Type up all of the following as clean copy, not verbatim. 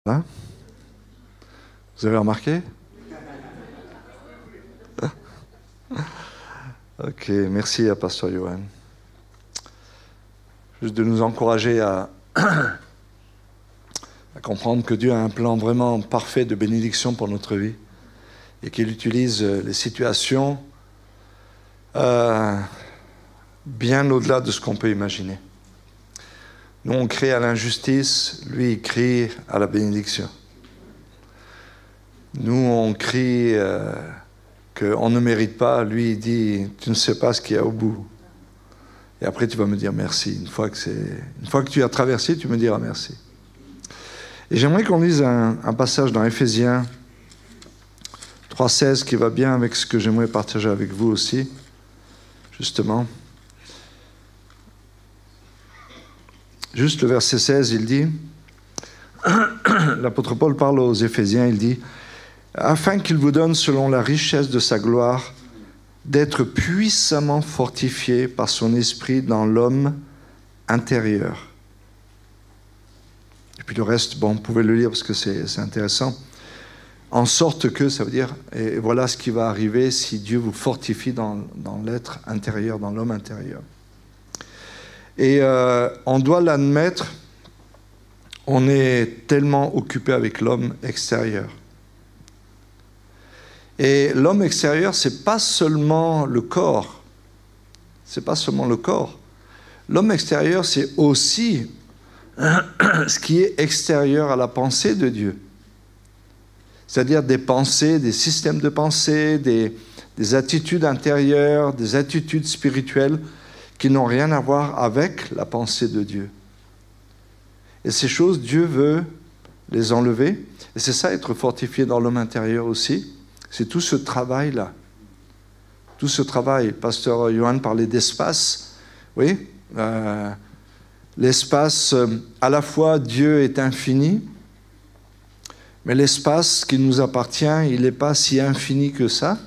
Là? Vous avez remarqué? Ok, merci à Pasteur Johan. Juste de nous encourager à comprendre que Dieu a un plan vraiment parfait de bénédiction pour notre vie et qu'il utilise les situations bien au-delà de ce qu'on peut imaginer. Nous, on crie à l'injustice, lui, il crie à la bénédiction. Nous, on crie qu'on ne mérite pas, lui, il dit « tu ne sais pas ce qu'il y a au bout ». Et après, tu vas me dire merci. Une fois que tu as traversé, tu me diras merci. Et j'aimerais qu'on lise un passage dans Éphésiens 3,16 qui va bien avec ce que j'aimerais partager avec vous aussi, justement. Juste le verset 16, il dit, l'apôtre Paul parle aux Éphésiens, il dit « Afin qu'il vous donne, selon la richesse de sa gloire, d'être puissamment fortifié par son esprit dans l'homme intérieur. » Et puis le reste, bon, vous pouvez le lire parce que c'est intéressant. En sorte que, ça veut dire, et voilà ce qui va arriver si Dieu vous fortifie dans l'être intérieur, dans l'homme intérieur. Et on doit l'admettre, on est tellement occupé avec l'homme extérieur. Et l'homme extérieur, c'est pas seulement le corps. C'est pas seulement le corps. L'homme extérieur, c'est aussi ce qui est extérieur à la pensée de Dieu. C'est-à-dire des pensées, des systèmes de pensée, des attitudes intérieures, des attitudes spirituelles qui n'ont rien à voir avec la pensée de Dieu. Et ces choses, Dieu veut les enlever. Et c'est ça, être fortifié dans l'homme intérieur aussi. C'est tout ce travail-là. Tout ce travail. Pasteur Johan parlait d'espace. Oui, l'espace, à la fois Dieu est infini, mais l'espace qui nous appartient, il n'est pas si infini que ça.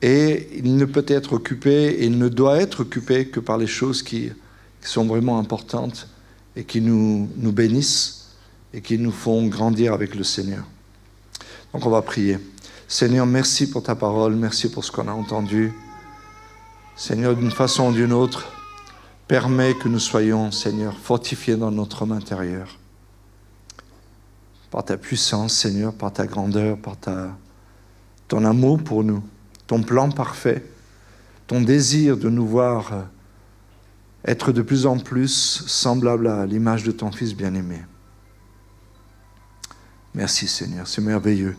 Et il ne peut être occupé, et il ne doit être occupé que par les choses qui sont vraiment importantes et qui nous bénissent et qui nous font grandir avec le Seigneur. Donc on va prier. Seigneur, merci pour ta parole, merci pour ce qu'on a entendu. Seigneur, d'une façon ou d'une autre, permets que nous soyons, Seigneur, fortifiés dans notre homme intérieur. Par ta puissance, Seigneur, par ta grandeur, par ton amour pour nous, ton plan parfait, ton désir de nous voir être de plus en plus semblables à l'image de ton Fils bien-aimé. Merci, Seigneur, c'est merveilleux.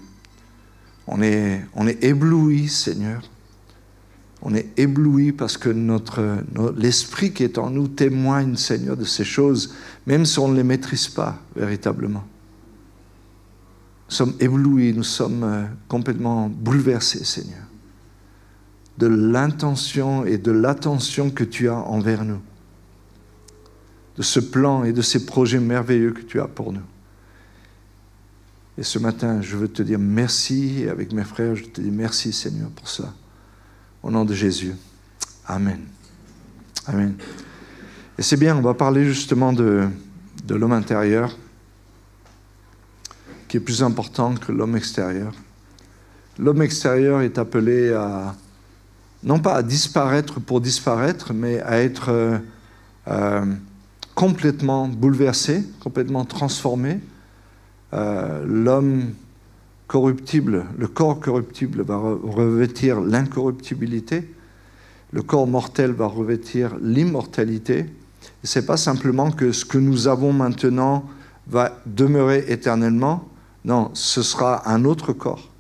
On est ébloui, Seigneur. On est ébloui parce que l'esprit qui est en nous témoigne, Seigneur, de ces choses, même si on ne les maîtrise pas véritablement. Nous sommes éblouis, nous sommes complètement bouleversés, Seigneur, de l'intention et de l'attention que tu as envers nous, de ce plan et de ces projets merveilleux que tu as pour nous. Et ce matin, je veux te dire merci, et avec mes frères, je te dis merci, Seigneur, pour ça. Au nom de Jésus. Amen. Amen. Et c'est bien, on va parler justement de l'homme intérieur, qui est plus important que l'homme extérieur. L'homme extérieur est appelé à, non pas à disparaître pour disparaître, mais à être complètement bouleversé, complètement transformé. L'homme corruptible, le corps corruptible va revêtir l'incorruptibilité, le corps mortel va revêtir l'immortalité. Ce n'est pas simplement que ce que nous avons maintenant va demeurer éternellement, non, ce sera un autre corps.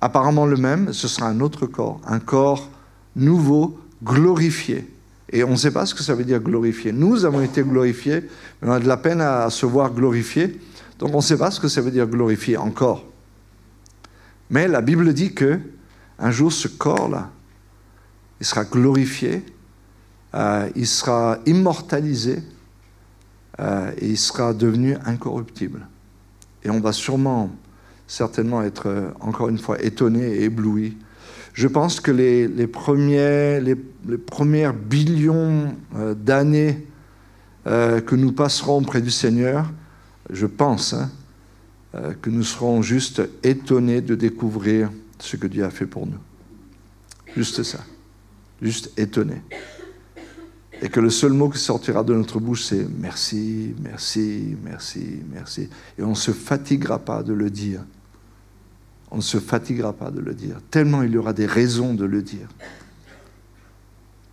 Apparemment le même, ce sera un autre corps, un corps nouveau, glorifié. Et on ne sait pas ce que ça veut dire glorifié. Nous avons été glorifiés, mais on a de la peine à se voir glorifiés. Donc on ne sait pas ce que ça veut dire glorifié encore. Mais la Bible dit que un jour ce corps-là, il sera glorifié, il sera immortalisé et il sera devenu incorruptible. Et on va certainement être encore une fois étonné et ébloui. Je pense que les premières billions d'années que nous passerons auprès du Seigneur je pense, que nous serons juste étonnés de découvrir ce que Dieu a fait pour nous. Juste ça. Juste étonnés. Et que le seul mot qui sortira de notre bouche, c'est « merci, merci, merci, merci ». Et on ne se fatiguera pas de le dire. On ne se fatiguera pas de le dire. Tellement il y aura des raisons de le dire.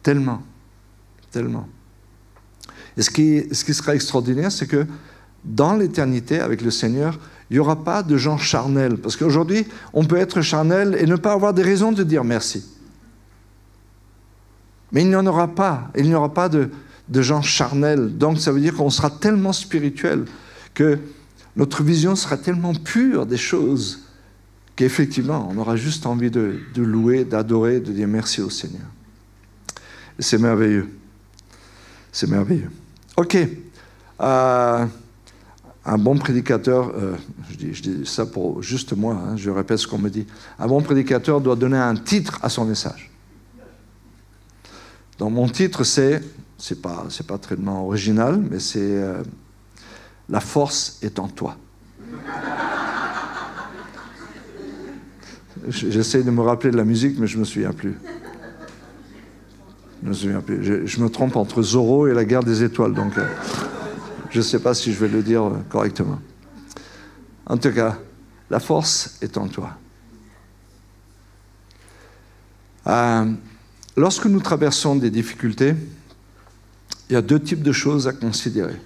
Tellement. Tellement. Et ce qui sera extraordinaire, c'est que dans l'éternité, avec le Seigneur, il n'y aura pas de gens charnels. Parce qu'aujourd'hui, on peut être charnel et ne pas avoir des raisons de dire merci. Mais il n'y en aura pas. Il n'y aura pas de gens charnels. Donc ça veut dire qu'on sera tellement spirituel que notre vision sera tellement pure des choses qu'effectivement, on aura juste envie de louer, d'adorer, de dire merci au Seigneur. Et c'est merveilleux. C'est merveilleux. OK. Un bon prédicateur, je dis ça pour juste moi, je répète ce qu'on me dit. Un bon prédicateur doit donner un titre à son message. Donc mon titre, c'est pas tellement original, mais c'est « La force est en toi ». J'essaie de me rappeler de la musique, mais je ne me souviens plus. Je me trompe entre Zorro et la guerre des étoiles, donc je ne sais pas si je vais le dire correctement. En tout cas, la force est en toi. Lorsque nous traversons des difficultés, il y a deux types de choses à considérer.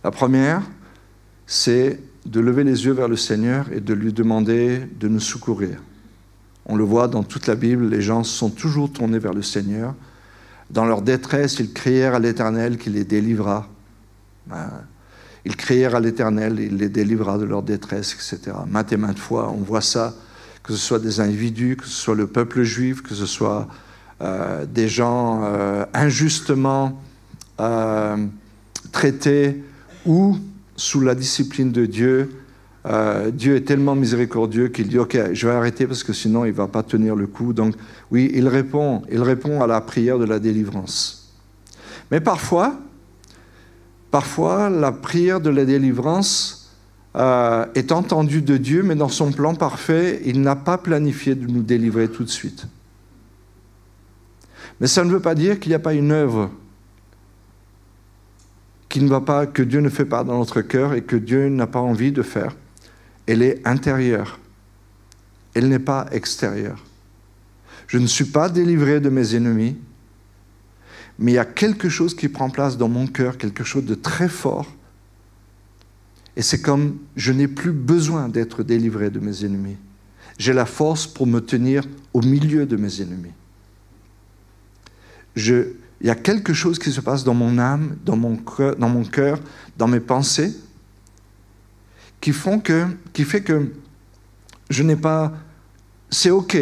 La première, c'est de lever les yeux vers le Seigneur et de lui demander de nous secourir. On le voit dans toute la Bible, les gens sont toujours tournés vers le Seigneur. Dans leur détresse, ils crièrent à l'Éternel qui les délivra. Ils crièrent à l'Éternel, il les délivra de leur détresse, etc. Maintes et maintes fois, on voit ça, que ce soit des individus, que ce soit le peuple juif, que ce soit des gens injustement traités ou sous la discipline de Dieu. Dieu est tellement miséricordieux qu'il dit « Ok, je vais arrêter parce que sinon il ne va pas tenir le coup. » Donc oui, il répond à la prière de la délivrance. Mais parfois, la prière de la délivrance est entendue de Dieu, mais dans son plan parfait, il n'a pas planifié de nous délivrer tout de suite. Mais ça ne veut pas dire qu'il n'y a pas une œuvre que Dieu ne fait pas dans notre cœur et que Dieu n'a pas envie de faire. Elle est intérieure. Elle n'est pas extérieure. Je ne suis pas délivré de mes ennemis, mais il y a quelque chose qui prend place dans mon cœur, quelque chose de très fort. Et c'est comme je n'ai plus besoin d'être délivré de mes ennemis. J'ai la force pour me tenir au milieu de mes ennemis. Il y a quelque chose qui se passe dans mon âme, dans mon cœur, dans mes pensées, qui fait que je n'ai pas... C'est OK.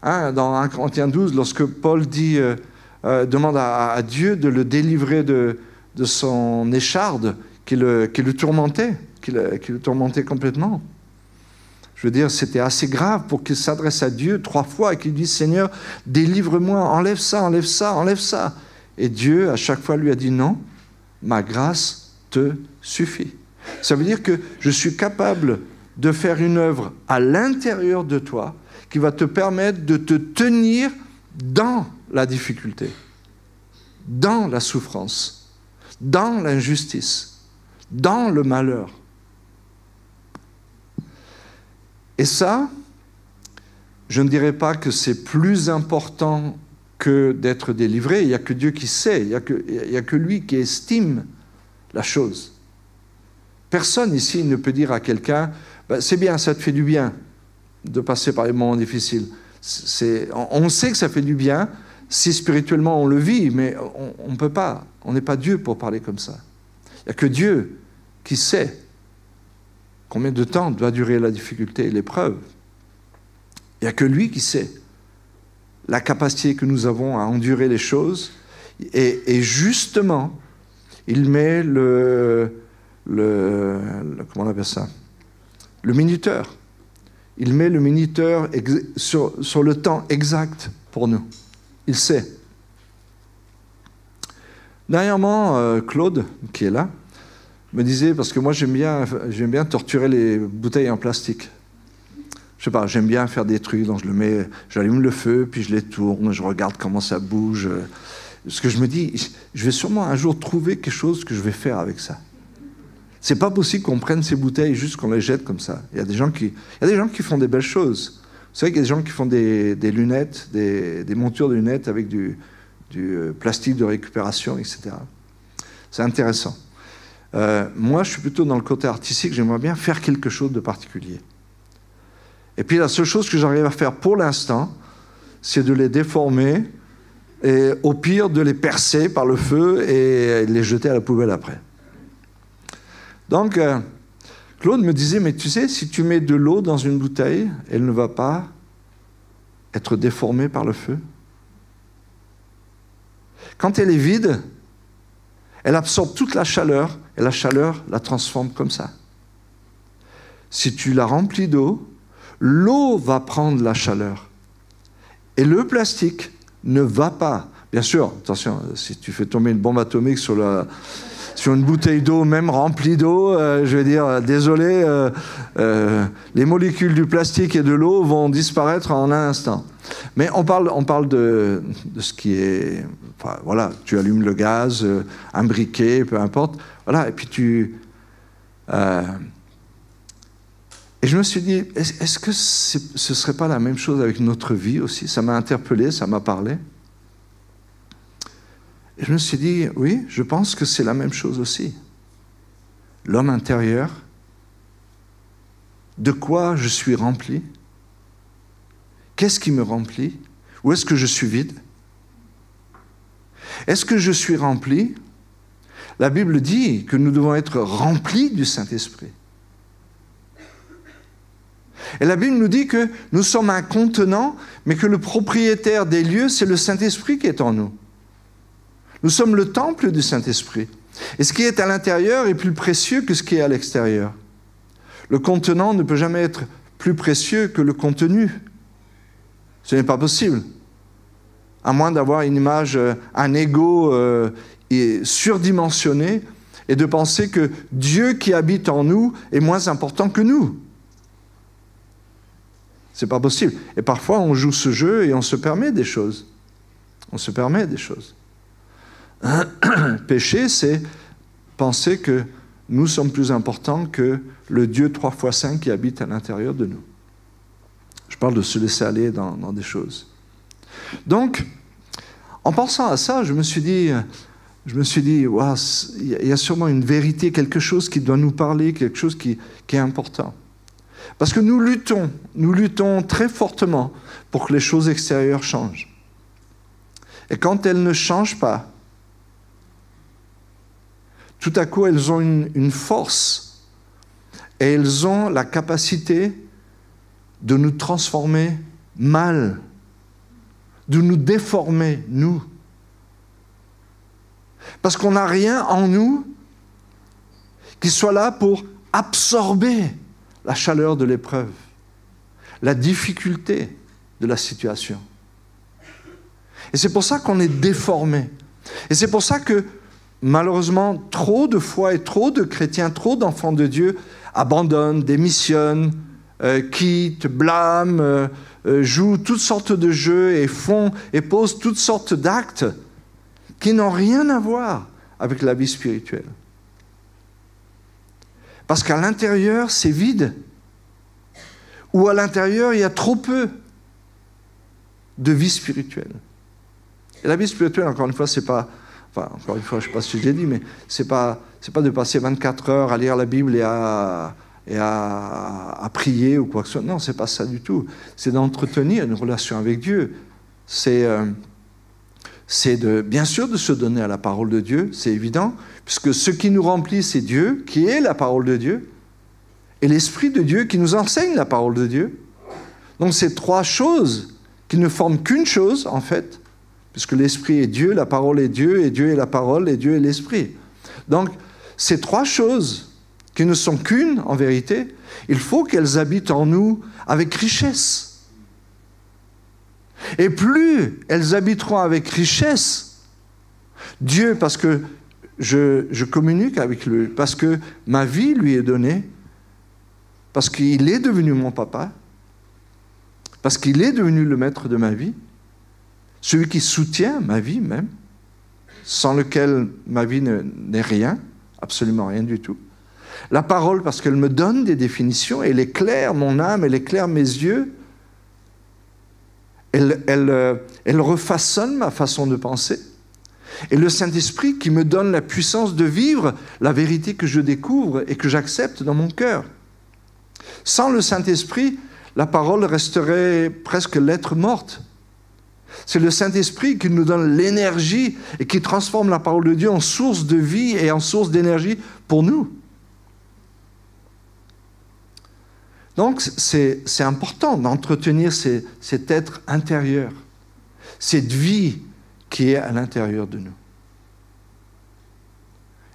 Dans 1 Corinthiens 12, lorsque Paul dit, demande à Dieu de le délivrer de son écharde qui le tourmentait, qui le tourmentait complètement. Je veux dire, c'était assez grave pour qu'il s'adresse à Dieu 3 fois et qu'il dise « Seigneur, délivre-moi, enlève ça, enlève ça, enlève ça ». Et Dieu, à chaque fois, lui a dit « Non, ma grâce te suffit ». Ça veut dire que je suis capable de faire une œuvre à l'intérieur de toi qui va te permettre de te tenir dans la difficulté, dans la souffrance, dans l'injustice, dans le malheur. Et ça, je ne dirais pas que c'est plus important que d'être délivré. Il n'y a que Dieu qui sait, il n'y a que lui qui estime la chose. Personne ici ne peut dire à quelqu'un « C'est bien, ça te fait du bien de passer par les moments difficiles. » On sait que ça fait du bien si spirituellement on le vit, mais on ne peut pas. On n'est pas Dieu pour parler comme ça. Il n'y a que Dieu qui sait combien de temps doit durer la difficulté et l'épreuve. Il n'y a que lui qui sait la capacité que nous avons à endurer les choses. Et justement, il met comment on appelle ça? Le minuteur. Il met le minuteur sur le temps exact pour nous. Il sait. Dernièrement, Claude, qui est là, me disait, parce que moi j'aime bien torturer les bouteilles en plastique. Je sais pas, j'aime bien faire des trucs, donc j'allume le feu, puis je les tourne, je regarde comment ça bouge. Parce que je me dis, je vais sûrement un jour trouver quelque chose que je vais faire avec ça. C'est pas possible qu'on prenne ces bouteilles juste qu'on les jette comme ça. Il y a des gens qui font des belles choses. Vous savez qu'il y a des gens qui font des lunettes, des montures de lunettes avec du plastique de récupération, etc. C'est intéressant. Moi, je suis plutôt dans le côté artistique, j'aimerais bien faire quelque chose de particulier. Et puis la seule chose que j'arrive à faire pour l'instant, c'est de les déformer et au pire de les percer par le feu et les jeter à la poubelle après. Donc, Claude me disait, mais tu sais, si tu mets de l'eau dans une bouteille, elle ne va pas être déformée par le feu. Quand elle est vide, elle absorbe toute la chaleur, et la chaleur la transforme comme ça. Si tu la remplis d'eau, l'eau va prendre la chaleur. Et le plastique ne va pas. Bien sûr, attention, si tu fais tomber une bombe atomique sur une bouteille d'eau, même remplie d'eau, je vais dire, désolé, les molécules du plastique et de l'eau vont disparaître en un instant. Mais on parle de ce qui est... Enfin, voilà, tu allumes le gaz, un briquet, peu importe. Voilà, et puis et je me suis dit, est-ce que ce ne serait pas la même chose avec notre vie aussi? Ça m'a interpellé, ça m'a parlé. Et je me suis dit, oui, je pense que c'est la même chose aussi. L'homme intérieur, de quoi je suis rempli? Qu'est-ce qui me remplit? Ou est-ce que je suis vide? Est-ce que je suis rempli? La Bible dit que nous devons être remplis du Saint-Esprit. Et la Bible nous dit que nous sommes un contenant, mais que le propriétaire des lieux, c'est le Saint-Esprit qui est en nous. Nous sommes le temple du Saint-Esprit. Et ce qui est à l'intérieur est plus précieux que ce qui est à l'extérieur. Le contenant ne peut jamais être plus précieux que le contenu. Ce n'est pas possible. À moins d'avoir une image, un ego surdimensionné et de penser que Dieu qui habite en nous est moins important que nous. C'est pas possible. Et parfois, on joue ce jeu et on se permet des choses. On se permet des choses. Péché, c'est penser que nous sommes plus importants que le Dieu 3 fois 5 qui habite à l'intérieur de nous. Je parle de se laisser aller dans des choses. Donc, en pensant à ça, je me suis dit, wow, il y a sûrement une vérité, quelque chose qui doit nous parler, quelque chose qui est important. Parce que nous luttons très fortement pour que les choses extérieures changent. Et quand elles ne changent pas, tout à coup, elles ont une force et elles ont la capacité de nous transformer mal, de nous déformer, nous. Parce qu'on n'a rien en nous qui soit là pour absorber la chaleur de l'épreuve, la difficulté de la situation. Et c'est pour ça qu'on est déformé. Et c'est pour ça que, malheureusement, trop de fois et trop de chrétiens, trop d'enfants de Dieu abandonnent, démissionnent, quittent, blâment, jouent toutes sortes de jeux et font et posent toutes sortes d'actes qui n'ont rien à voir avec la vie spirituelle. Parce qu'à l'intérieur, c'est vide. Ou à l'intérieur, il y a trop peu de vie spirituelle. Et la vie spirituelle, encore une fois, c'est pas... Enfin, encore une fois, je ne sais pas si j'ai dit, mais c'est pas de passer 24 heures à lire la Bible et à prier ou quoi que ce soit. Non, c'est pas ça du tout. C'est d'entretenir une relation avec Dieu. C'est bien sûr de se donner à la parole de Dieu, c'est évident, puisque ce qui nous remplit, c'est Dieu, qui est la parole de Dieu, et l'Esprit de Dieu qui nous enseigne la parole de Dieu. Donc c'est trois choses qui ne forment qu'une chose, en fait, puisque l'Esprit est Dieu, la parole est Dieu, et Dieu est la parole, et Dieu est l'Esprit. Donc, ces trois choses qui ne sont qu'une, en vérité, il faut qu'elles habitent en nous avec richesse. Et plus elles habiteront avec richesse, Dieu, parce que je communique avec lui, parce que ma vie lui est donnée, parce qu'il est devenu mon papa, parce qu'il est devenu le maître de ma vie, celui qui soutient ma vie même, sans lequel ma vie n'est rien, absolument rien du tout. La parole, parce qu'elle me donne des définitions, elle éclaire mon âme, elle éclaire mes yeux, elle refaçonne ma façon de penser. Et le Saint-Esprit qui me donne la puissance de vivre la vérité que je découvre et que j'accepte dans mon cœur. Sans le Saint-Esprit, la parole resterait presque lettre morte. C'est le Saint-Esprit qui nous donne l'énergie et qui transforme la parole de Dieu en source de vie et en source d'énergie pour nous. Donc, c'est important d'entretenir cet être intérieur, cette vie qui est à l'intérieur de nous.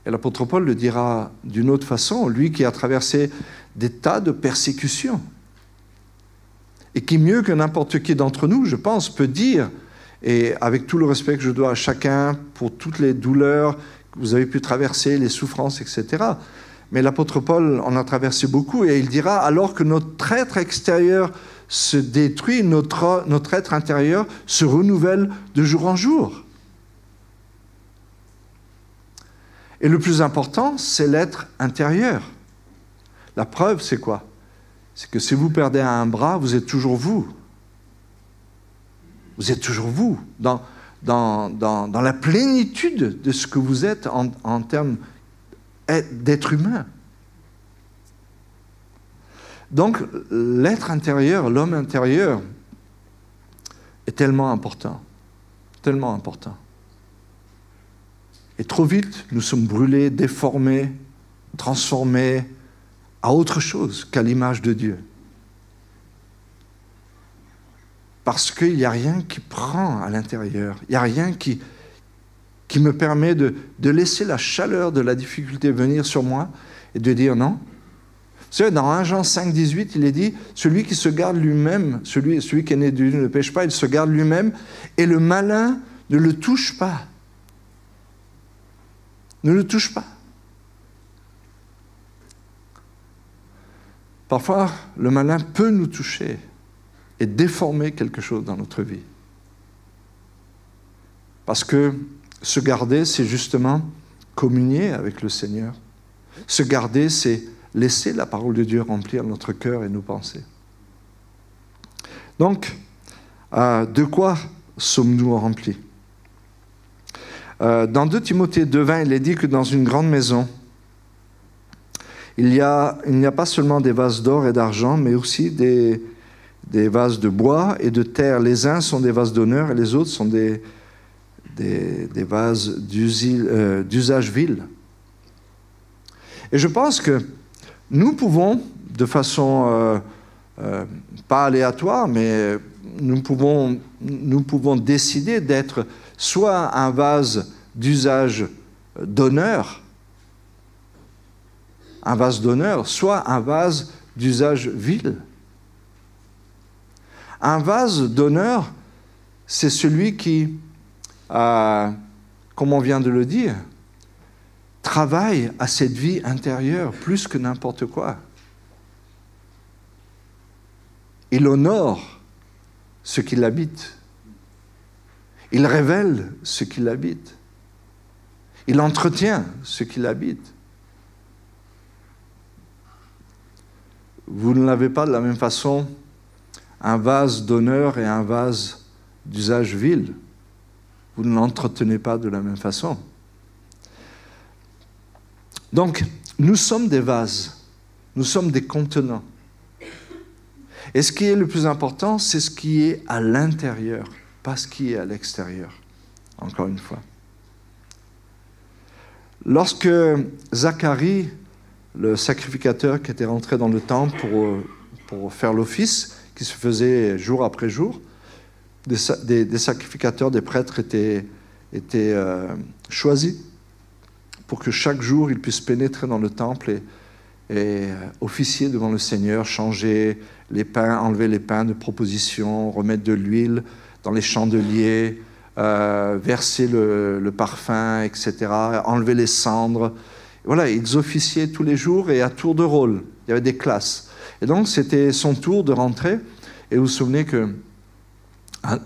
Et l'apôtre Paul le dira d'une autre façon, lui qui a traversé des tas de persécutions, et qui, mieux que n'importe qui d'entre nous, je pense, peut dire, et avec tout le respect que je dois à chacun pour toutes les douleurs que vous avez pu traverser, les souffrances, etc., mais l'apôtre Paul en a traversé beaucoup, et il dira, alors que notre être extérieur se détruit, notre être intérieur se renouvelle de jour en jour. Et le plus important, c'est l'être intérieur. La preuve, c'est quoi? C'est que si vous perdez un bras, vous êtes toujours vous. Vous êtes toujours vous, dans la plénitude de ce que vous êtes en termes d'être humain. Donc, l'être intérieur, l'homme intérieur, est tellement important. Tellement important. Et trop vite, nous sommes brûlés, déformés, transformés à autre chose qu'à l'image de Dieu. Parce qu'il n'y a rien qui prend à l'intérieur. Il n'y a rien qui me permet de laisser la chaleur de la difficulté venir sur moi et de dire non. Vous savez, dans 1 Jean 5, 18, il est dit, celui qui se garde lui-même, celui qui est né de Dieu ne pêche pas, il se garde lui-même, et le malin ne le touche pas. Ne le touche pas. Parfois, le malin peut nous toucher et déformer quelque chose dans notre vie. Parce que se garder, c'est justement communier avec le Seigneur. Se garder, c'est laisser la parole de Dieu remplir notre cœur et nos pensées. Donc, de quoi sommes-nous remplis? Dans 2 Timothée 2,20, il est dit que dans une grande maison, il n'y a pas seulement des vases d'or et d'argent, mais aussi des vases de bois et de terre. Les uns sont des vases d'honneur et les autres sont des vases d'usage vil. Et je pense que nous pouvons, de façon pas aléatoire, mais nous pouvons décider d'être soit un vase d'usage d'honneur, soit un vase d'usage vil. Un vase d'honneur, c'est celui qui, comme on vient de le dire, travaille à cette vie intérieure plus que n'importe quoi. Il honore ce qui l'habite. Il révèle ce qui l'habite. Il entretient ce qui l'habite. Vous ne l'avez pas de la même façon, un vase d'honneur et un vase d'usage vil. Vous ne l'entretenez pas de la même façon. Donc, nous sommes des vases, nous sommes des contenants. Et ce qui est le plus important, c'est ce qui est à l'intérieur, pas ce qui est à l'extérieur, encore une fois. Lorsque Zacharie, le sacrificateur qui était rentré dans le temple pour faire l'office, qui se faisait jour après jour, des sacrificateurs, des prêtres étaient choisis pour que chaque jour ils puissent pénétrer dans le temple et officier devant le Seigneur, changer les pains, enlever les pains de proposition, remettre de l'huile dans les chandeliers, verser le parfum, etc., enlever les cendres. Voilà, ils officiaient tous les jours et à tour de rôle. Il y avait des classes. Et donc, c'était son tour de rentrer. Et vous vous souvenez qu'un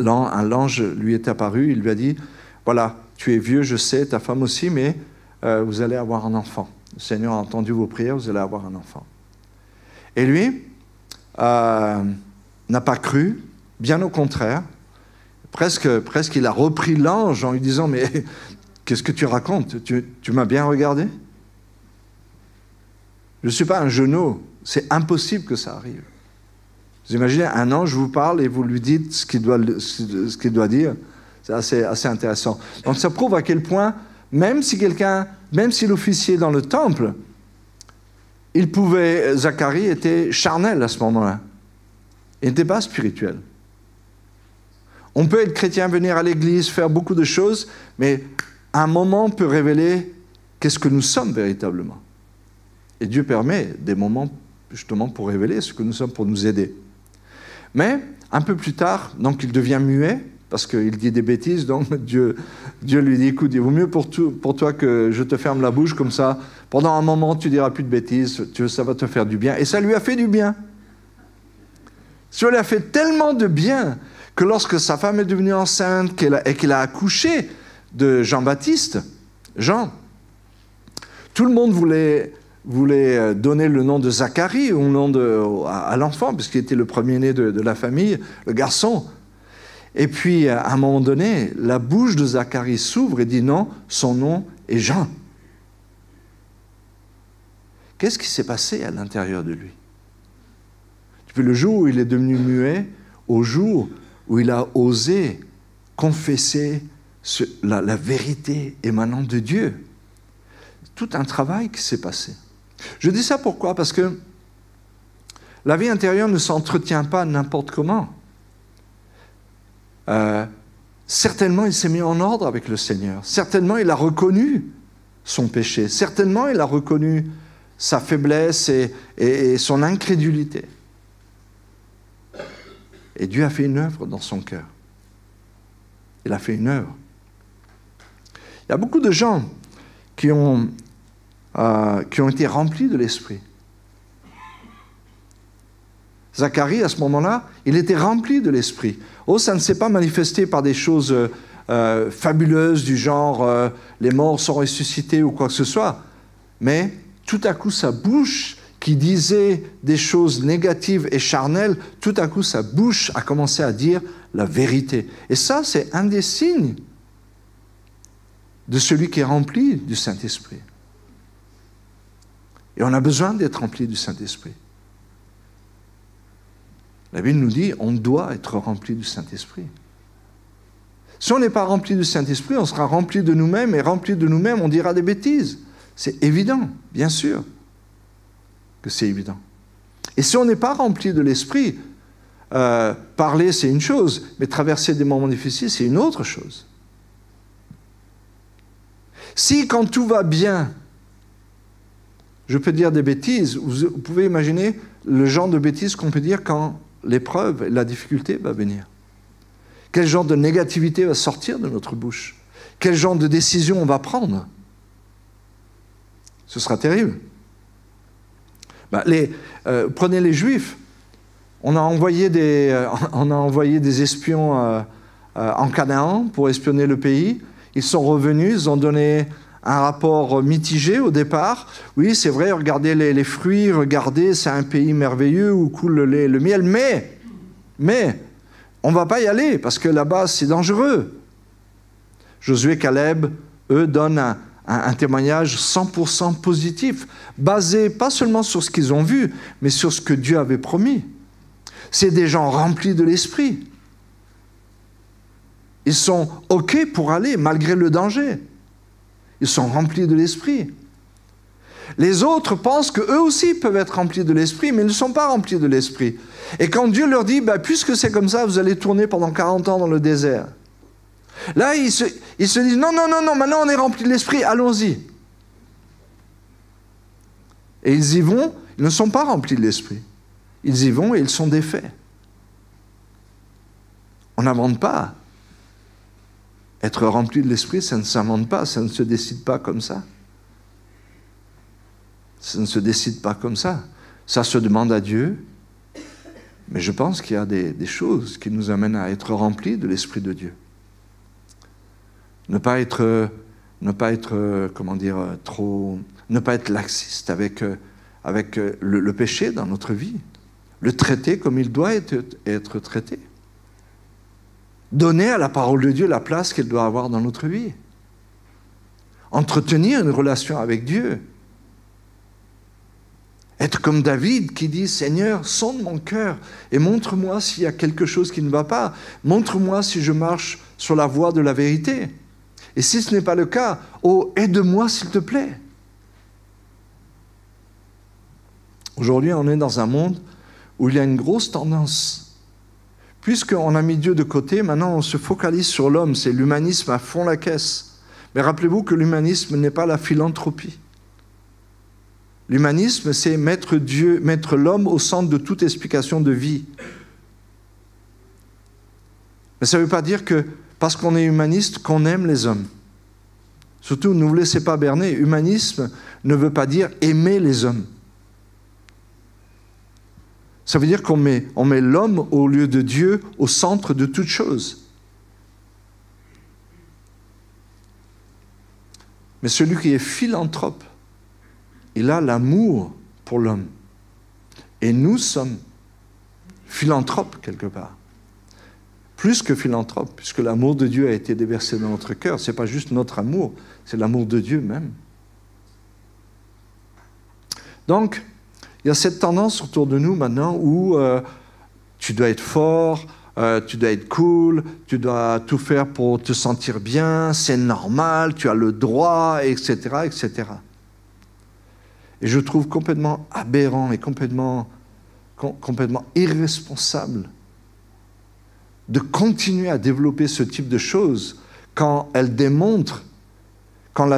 ange lui est apparu. Il lui a dit, voilà, tu es vieux, je sais, ta femme aussi, mais vous allez avoir un enfant. Le Seigneur a entendu vos prières, vous allez avoir un enfant. Et lui n'a pas cru, bien au contraire. Presque il a repris l'ange en lui disant, mais qu'est-ce que tu racontes? Tu m'as bien regardé? Je ne suis pas un genou, c'est impossible que ça arrive. Vous imaginez, un ange vous parle et vous lui dites ce qu'il doit dire. C'est assez intéressant. Donc ça prouve à quel point, même si l'officier dans le temple, Zacharie était charnel à ce moment-là. Il n'était pas spirituel. On peut être chrétien, venir à l'église, faire beaucoup de choses, mais un moment peut révéler qu'est-ce que nous sommes véritablement. Et Dieu permet des moments justement pour révéler ce que nous sommes, pour nous aider. Mais un peu plus tard, donc il devient muet, parce qu'il dit des bêtises, donc Dieu lui dit, écoute, il vaut mieux pour toi que je te ferme la bouche, comme ça, pendant un moment, tu diras plus de bêtises, ça va te faire du bien. Et ça lui a fait du bien. Ça lui a fait tellement de bien que lorsque sa femme est devenue enceinte et qu'elle a accouché de Jean-Baptiste, tout le monde voulait donner le nom de Zacharie au nom à l'enfant, puisqu'il était le premier-né de la famille, le garçon. Et puis, à un moment donné, la bouche de Zacharie s'ouvre et dit non, son nom est Jean. Qu'est-ce qui s'est passé à l'intérieur de lui? Depuis le jour où il est devenu muet, au jour où il a osé confesser la vérité émanant de Dieu. Tout un travail qui s'est passé. Je dis ça pourquoi? Parce que la vie intérieure ne s'entretient pas n'importe comment. Certainement, il s'est mis en ordre avec le Seigneur. Certainement, il a reconnu son péché. Certainement, il a reconnu sa faiblesse et son incrédulité. Et Dieu a fait une œuvre dans son cœur. Il a fait une œuvre. Il y a beaucoup de gens qui ont été remplis de l'Esprit. Zacharie, à ce moment-là, il était rempli de l'Esprit. Oh, ça ne s'est pas manifesté par des choses fabuleuses du genre les morts sont ressuscités ou quoi que ce soit, mais tout à coup, sa bouche qui disait des choses négatives et charnelles, tout à coup, sa bouche a commencé à dire la vérité. Et ça, c'est un des signes de celui qui est rempli du Saint-Esprit. Et on a besoin d'être rempli du Saint-Esprit. La Bible nous dit, on doit être rempli du Saint-Esprit. Si on n'est pas rempli du Saint-Esprit, on sera rempli de nous-mêmes, et rempli de nous-mêmes, on dira des bêtises. C'est évident, bien sûr que c'est évident. Et si on n'est pas rempli de l'Esprit, parler c'est une chose, mais traverser des moments difficiles c'est une autre chose. Si quand tout va bien, je peux dire des bêtises, vous pouvez imaginer le genre de bêtises qu'on peut dire quand l'épreuve, la difficulté va venir. Quel genre de négativité va sortir de notre bouche? Quel genre de décision on va prendre? Ce sera terrible. Prenez les Juifs. On a envoyé des espions en Canaan pour espionner le pays. Ils sont revenus, ils ont donné un rapport mitigé au départ. Oui, c'est vrai, regardez les fruits, regardez, c'est un pays merveilleux où coule le lait et le miel, mais on ne va pas y aller parce que là-bas, c'est dangereux. Josué et Caleb, eux, donnent un témoignage 100% positif, basé pas seulement sur ce qu'ils ont vu, mais sur ce que Dieu avait promis. C'est des gens remplis de l'Esprit. Ils sont OK pour aller, malgré le danger. Ils sont remplis de l'Esprit. Les autres pensent qu'eux aussi peuvent être remplis de l'Esprit, mais ils ne sont pas remplis de l'Esprit. Et quand Dieu leur dit, puisque c'est comme ça, vous allez tourner pendant 40 ans dans le désert. Là, ils se disent, non, maintenant on est remplis de l'Esprit, allons-y. Et ils y vont, ils ne sont pas remplis de l'Esprit. Ils y vont et ils sont défaits. On n'invente pas. Être rempli de l'Esprit, ça ne s'invente pas, ça ne se décide pas comme ça. Ça ne se décide pas comme ça. Ça se demande à Dieu. Mais je pense qu'il y a des choses qui nous amènent à être remplis de l'Esprit de Dieu. Ne pas être laxiste avec le péché dans notre vie. Le traiter comme il doit être traité. Donner à la parole de Dieu la place qu'elle doit avoir dans notre vie. Entretenir une relation avec Dieu. Être comme David qui dit « Seigneur, sonde mon cœur et montre-moi s'il y a quelque chose qui ne va pas. Montre-moi si je marche sur la voie de la vérité. Et si ce n'est pas le cas, oh, aide-moi s'il te plaît. » Aujourd'hui, on est dans un monde où il y a une grosse tendance. Puisqu'on a mis Dieu de côté, maintenant on se focalise sur l'homme. C'est l'humanisme à fond la caisse. Mais rappelez-vous que l'humanisme n'est pas la philanthropie. L'humanisme, c'est mettre l'homme au centre de toute explication de vie. Mais ça ne veut pas dire que, parce qu'on est humaniste, qu'on aime les hommes. Surtout, ne vous laissez pas berner. Humanisme ne veut pas dire aimer les hommes. Ça veut dire qu'on met l'homme au lieu de Dieu, au centre de toute chose. Mais celui qui est philanthrope, il a l'amour pour l'homme. Et nous sommes philanthropes quelque part. Plus que philanthropes, puisque l'amour de Dieu a été déversé dans notre cœur. Ce n'est pas juste notre amour, c'est l'amour de Dieu même. Donc, il y a cette tendance autour de nous maintenant où tu dois être fort, tu dois être cool, tu dois tout faire pour te sentir bien, c'est normal, tu as le droit, etc., etc. Et je trouve complètement aberrant et complètement irresponsable de continuer à développer ce type de choses quand la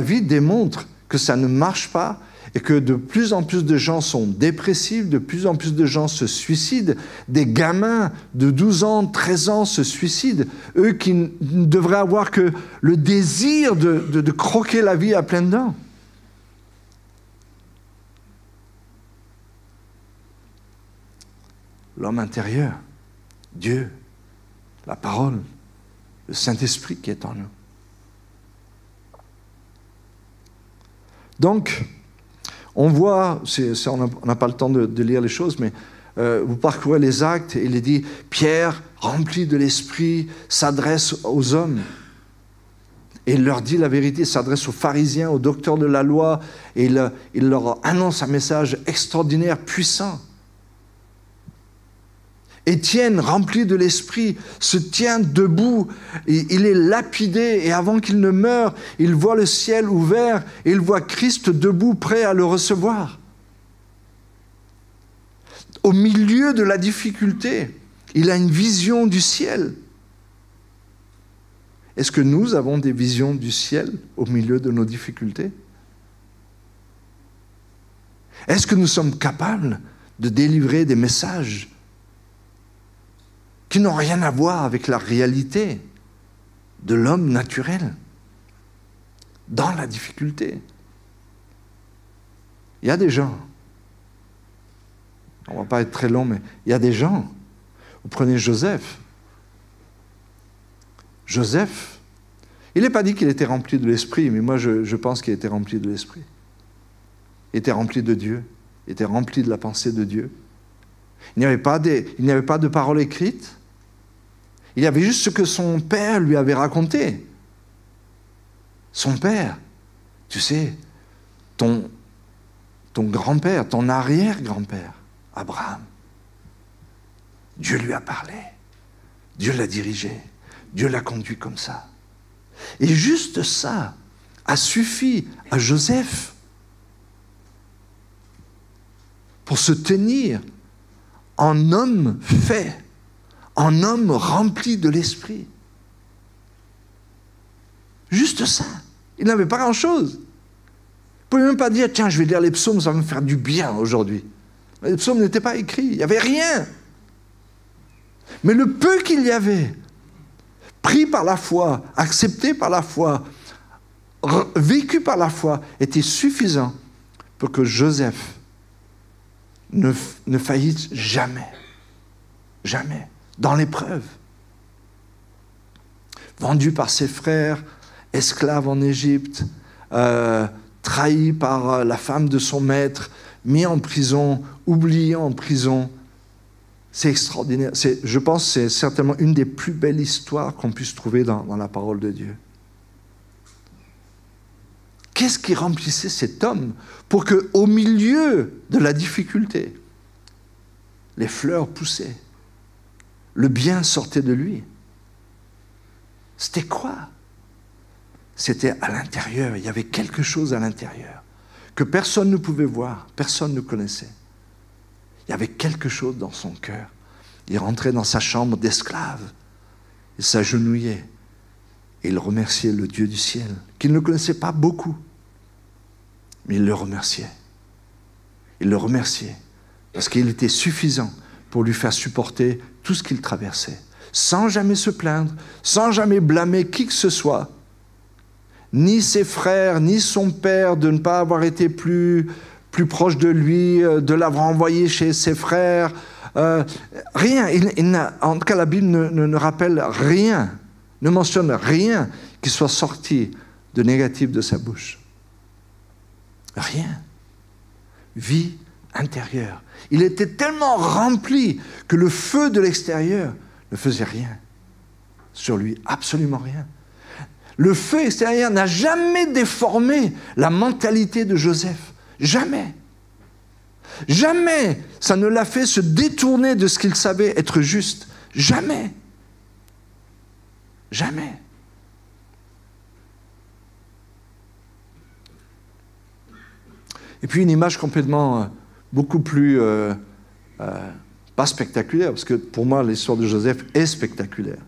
vie démontre que ça ne marche pas et que de plus en plus de gens sont dépressifs, de plus en plus de gens se suicident, des gamins de 12 ans, 13 ans se suicident, eux qui ne devraient avoir que le désir de croquer la vie à pleines dents. L'homme intérieur, Dieu, la parole, le Saint-Esprit qui est en nous. Donc, on voit, on n'a pas le temps de lire les choses, mais vous parcourez les actes et il est dit, Pierre, rempli de l'Esprit, s'adresse aux hommes. Et il leur dit la vérité, il s'adresse aux pharisiens, aux docteurs de la loi, et il leur annonce un message extraordinaire, puissant. Étienne, rempli de l'Esprit, se tient debout, il est lapidé, et avant qu'il ne meure, il voit le ciel ouvert, et il voit Christ debout, prêt à le recevoir. Au milieu de la difficulté, il a une vision du ciel. Est-ce que nous avons des visions du ciel au milieu de nos difficultés? Est-ce que nous sommes capables de délivrer des messages qui n'ont rien à voir avec la réalité de l'homme naturel, dans la difficulté? Il y a des gens, on ne va pas être très long, mais il y a des gens, vous prenez Joseph. Joseph, il n'est pas dit qu'il était rempli de l'Esprit, mais moi je pense qu'il était rempli de l'Esprit. Il était rempli de Dieu, il était rempli de la pensée de Dieu. Il n'y avait pas de paroles écrites. Il y avait juste ce que son père lui avait raconté. Son père, tu sais, ton grand-père, ton arrière-grand-père, Abraham. Dieu lui a parlé. Dieu l'a dirigé. Dieu l'a conduit comme ça. Et juste ça a suffi à Joseph pour se tenir en homme fait, en homme rempli de l'Esprit. Juste ça. Il n'avait pas grand-chose. Il ne pouvait même pas dire, tiens, je vais lire les psaumes, ça va me faire du bien aujourd'hui. Les psaumes n'étaient pas écrits, il n'y avait rien. Mais le peu qu'il y avait pris par la foi, accepté par la foi, vécu par la foi, était suffisant pour que Joseph ne faillisse jamais. Jamais. Dans l'épreuve. Vendu par ses frères, esclave en Égypte, trahi par la femme de son maître, mis en prison, oublié en prison. C'est extraordinaire. Je pense que c'est certainement une des plus belles histoires qu'on puisse trouver dans la parole de Dieu. Qu'est-ce qui remplissait cet homme pour qu'au milieu de la difficulté, les fleurs poussaient, le bien sortait de lui? C'était quoi? C'était à l'intérieur. Il y avait quelque chose à l'intérieur que personne ne pouvait voir, personne ne connaissait. Il y avait quelque chose dans son cœur. Il rentrait dans sa chambre d'esclave. Il s'agenouillait et il remerciait le Dieu du ciel, qu'il ne connaissait pas beaucoup. Mais il le remerciait. Il le remerciait parce qu'il était suffisant pour lui faire supporter tout ce qu'il traversait, sans jamais se plaindre, sans jamais blâmer qui que ce soit, ni ses frères, ni son père, de ne pas avoir été plus proche de lui, de l'avoir envoyé chez ses frères. Rien. En tout cas, la Bible ne rappelle rien, ne mentionne rien qui soit sorti de négatif de sa bouche. Rien. Vie intérieure. Il était tellement rempli que le feu de l'extérieur ne faisait rien sur lui, absolument rien. Le feu extérieur n'a jamais déformé la mentalité de Joseph. Jamais. Jamais ça ne l'a fait se détourner de ce qu'il savait être juste. Jamais. Jamais. Et puis une image complètement, beaucoup plus, pas spectaculaire, parce que pour moi l'histoire de Joseph est spectaculaire.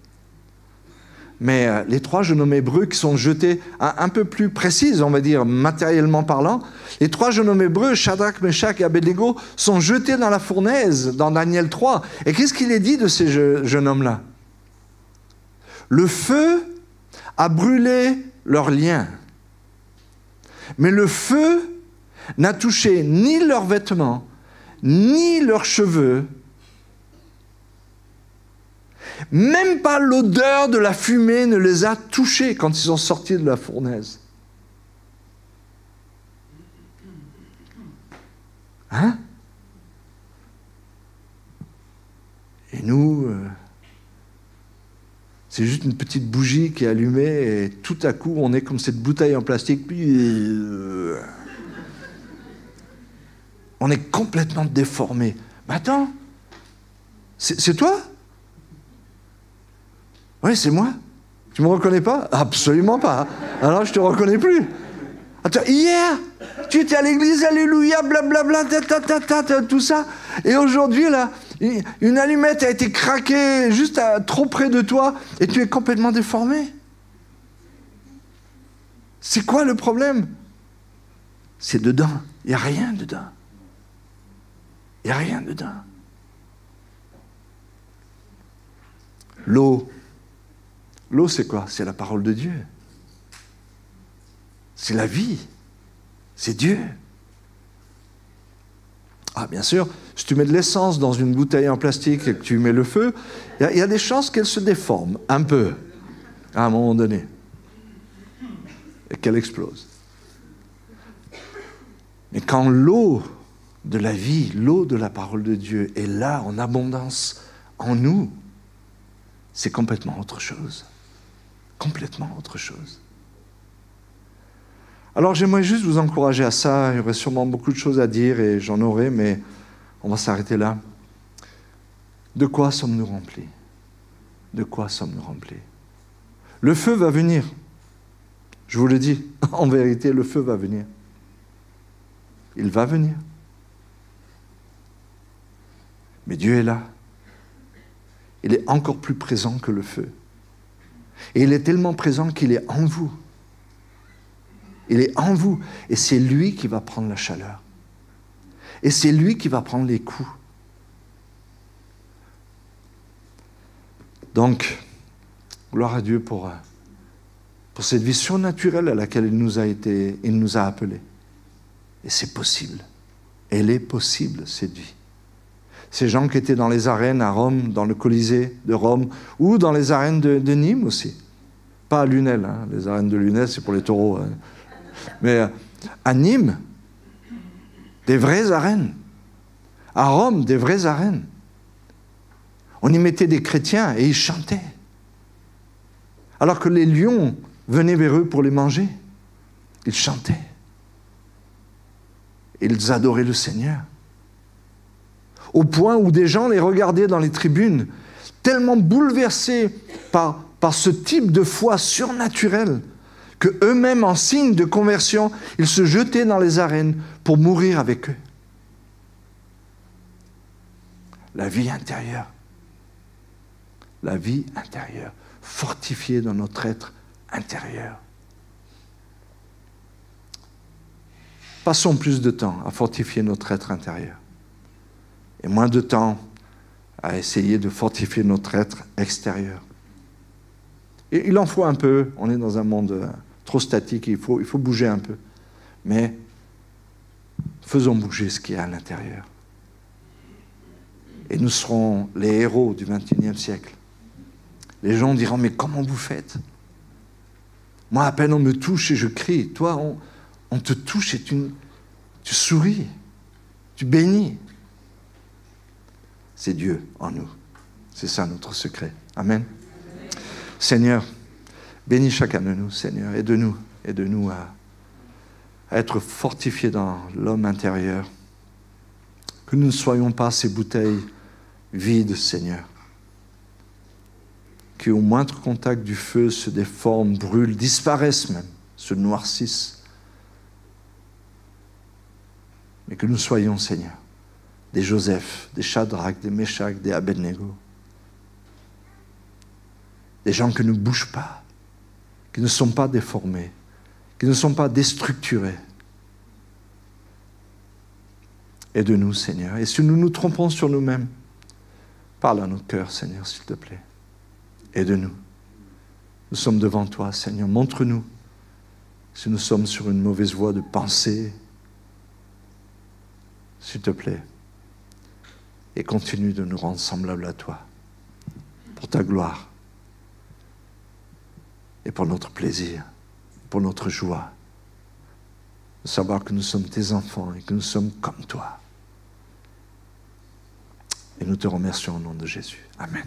Mais les 3 jeunes hommes hébreux qui sont jetés, un peu plus précises, on va dire, matériellement parlant, les 3 jeunes hommes hébreux, Shadrach, Meshach et Abednego, sont jetés dans la fournaise, dans Daniel 3. Et qu'est-ce qu'il est dit de ces jeunes hommes-là? Le feu a brûlé leurs liens. Mais le feu n'a touché ni leurs vêtements, ni leurs cheveux, même pas l'odeur de la fumée ne les a touchés quand ils sont sortis de la fournaise. Hein? Et nous, c'est juste une petite bougie qui est allumée et tout à coup, on est comme cette bouteille en plastique. On est complètement déformé. Mais attends, c'est toi? Oui, c'est moi. Tu ne me reconnais pas? Absolument pas. Alors, je ne te reconnais plus. Attends, hier, tu étais à l'église, alléluia, blablabla, tout ça. Et aujourd'hui, là, une allumette a été craquée juste trop près de toi et tu es complètement déformé. C'est quoi le problème? C'est dedans. Il n'y a rien dedans. Il n'y a rien dedans. L'eau. L'eau, c'est quoi? C'est la parole de Dieu. C'est la vie. C'est Dieu. Ah, bien sûr, si tu mets de l'essence dans une bouteille en plastique et que tu mets le feu, il y a des chances qu'elle se déforme un peu, à un moment donné, et qu'elle explose. Mais quand l'eau de la vie, l'eau de la parole de Dieu est là, en abondance, en nous, c'est complètement autre chose. Complètement autre chose. Alors j'aimerais juste vous encourager à ça. Il y aurait sûrement beaucoup de choses à dire et j'en aurai, mais on va s'arrêter là. De quoi sommes-nous remplis? De quoi sommes-nous remplis? Le feu va venir. Je vous le dis, en vérité, le feu va venir. Il va venir. Mais Dieu est là. Il est encore plus présent que le feu. Et il est tellement présent qu'il est en vous. Il est en vous. Et c'est lui qui va prendre la chaleur. Et c'est lui qui va prendre les coups. Donc, Gloire à Dieu pour cette vie surnaturelle à laquelle il nous a appelés. Et c'est possible. Elle est possible, cette vie. Ces gens qui étaient dans les arènes à Rome, dans le Colisée de Rome, ou dans les arènes de Nîmes aussi. Pas à Lunel, hein. Les arènes de Lunel, c'est pour les taureaux. Hein. Mais à Nîmes, des vraies arènes. À Rome, des vraies arènes. On y mettait des chrétiens et ils chantaient. Alors que les lions venaient vers eux pour les manger, ils chantaient. Ils adoraient le Seigneur. Au point où des gens les regardaient dans les tribunes, tellement bouleversés par ce type de foi surnaturelle, qu'eux-mêmes, en signe de conversion, ils se jetaient dans les arènes pour mourir avec eux. La vie intérieure. La vie intérieure, fortifiée dans notre être intérieur. Passons plus de temps à fortifier notre être intérieur et moins de temps à essayer de fortifier notre être extérieur. Et il en faut un peu, on est dans un monde trop statique, il faut bouger un peu. Mais faisons bouger ce qu'il y a à l'intérieur. Et nous serons les héros du XXIe siècle. Les gens diront, mais comment vous faites? Moi, à peine on me touche et je crie. Toi, on te touche et tu souris, tu bénis. C'est Dieu en nous. C'est ça notre secret. Amen. Seigneur, bénis chacun de nous, Seigneur. Aide-nous à être fortifiés dans l'homme intérieur. Que nous ne soyons pas ces bouteilles vides, Seigneur, qui au moindre contact du feu se déforment, brûlent, disparaissent même, se noircissent. Mais que nous soyons, Seigneur, des Joseph, des Shadrach, des Meshach, des Abednego. Des gens qui ne bougent pas, qui ne sont pas déformés, qui ne sont pas déstructurés. Aide-nous, Seigneur. Et si nous nous trompons sur nous-mêmes, parle à nos cœurs, Seigneur, s'il te plaît. Aide-nous. Nous sommes devant toi, Seigneur. Montre-nous si nous sommes sur une mauvaise voie de pensée. S'il te plaît. Et continue de nous rendre semblables à toi. Pour ta gloire. Et pour notre plaisir. Pour notre joie. De savoir que nous sommes tes enfants et que nous sommes comme toi. Et nous te remercions au nom de Jésus. Amen.